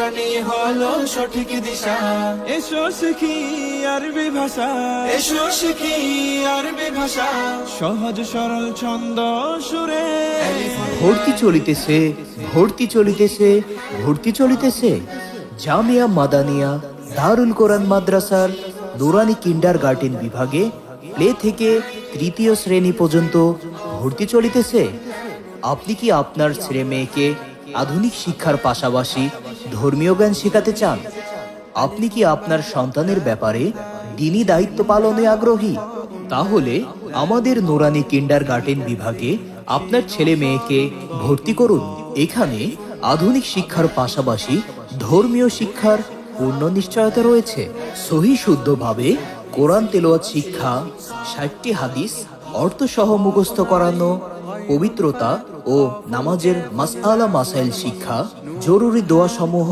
কোরআনই হলো সঠিক দিশা। এসো শিখি আরবি ভাষা, এসো শিখি আরবি ভাষা, সহজ সরল ছন্দ সুরে। ভর্তি চলিতেছে, ভর্তি চলিতেছে, ভর্তি চলিতেছে। জামিয়া মাদানিয়া দারুল কোরআন মাদ্রাসার নুরানি কিন্ডারগার্টেন বিভাগে প্লে থেকে তৃতীয় শ্রেণী পর্যন্ত ভর্তি চলিতেছে। আপনি কি আপনার ছেলে মেয়েকে আধুনিক শিক্ষার পাশাপাশি ধর্মীয় জ্ঞান শেখাতে চান? আপনি কি আপনার সন্তানের ব্যাপারে দ্বীনি দায়িত্ব পালনে আগ্রহী? তাহলে আমাদের নুরানি কিন্ডারগার্টেন বিভাগে আপনার ছেলে মেয়েকে ভর্তি করুন। এখানে আধুনিক শিক্ষার পাশাপাশি ধর্মীয় শিক্ষার পূর্ণ নিশ্চয়তা রয়েছে। সহি শুদ্ধভাবে কোরআন তেলাওয়াত শিক্ষা, ৬০টি হাদিস অর্থসহ মুখস্থ করানো, পবিত্রতা ও নামাজের মাসআলা মাসাইল শিক্ষা, জরুরি দোয়া সমূহ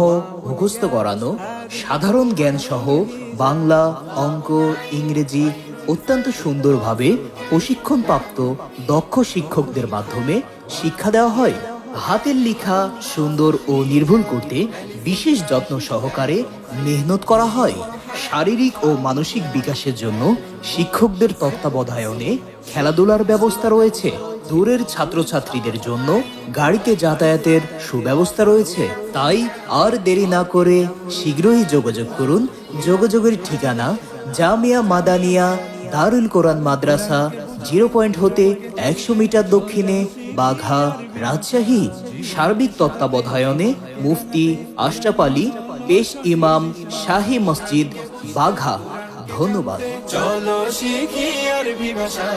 মুখস্থ করানো, সাধারণ জ্ঞান সহ বাংলা, অঙ্ক, ইংরেজি অত্যন্ত সুন্দরভাবে প্রশিক্ষণপ্রাপ্ত দক্ষ শিক্ষকদের মাধ্যমে শিক্ষা দেওয়া হয়। হাতের লেখা সুন্দর ও নির্ভুল করতে বিশেষ যত্ন সহকারে মেহনত করা হয়। শারীরিক ও মানসিক বিকাশের জন্য শিক্ষকদের তত্ত্বাবধানে খেলাধুলার ব্যবস্থা রয়েছে। দূরের ছাত্রছাত্রীদের জন্য গাড়িতে যাতায়াতের সুব্যবস্থা রয়েছে। তাই আর দেরি না করে শীঘ্রই যোগাযোগ করুন। যোগাযোগের ঠিকানা জামিয়া মাদানিয়া দারুল কোরআন মাদ্রাসা, 0 পয়েন্ট হতে 100 মিটার দক্ষিণে, বাঘা, রাজশাহী। সার্বিক তত্ত্বাবধানে মুফতি আশরাফ আলী, পেশ ইমাম, শাহী মসজিদ, বাঘা। ধন্যবাদ। চলো শিখি আরবি ভাষা।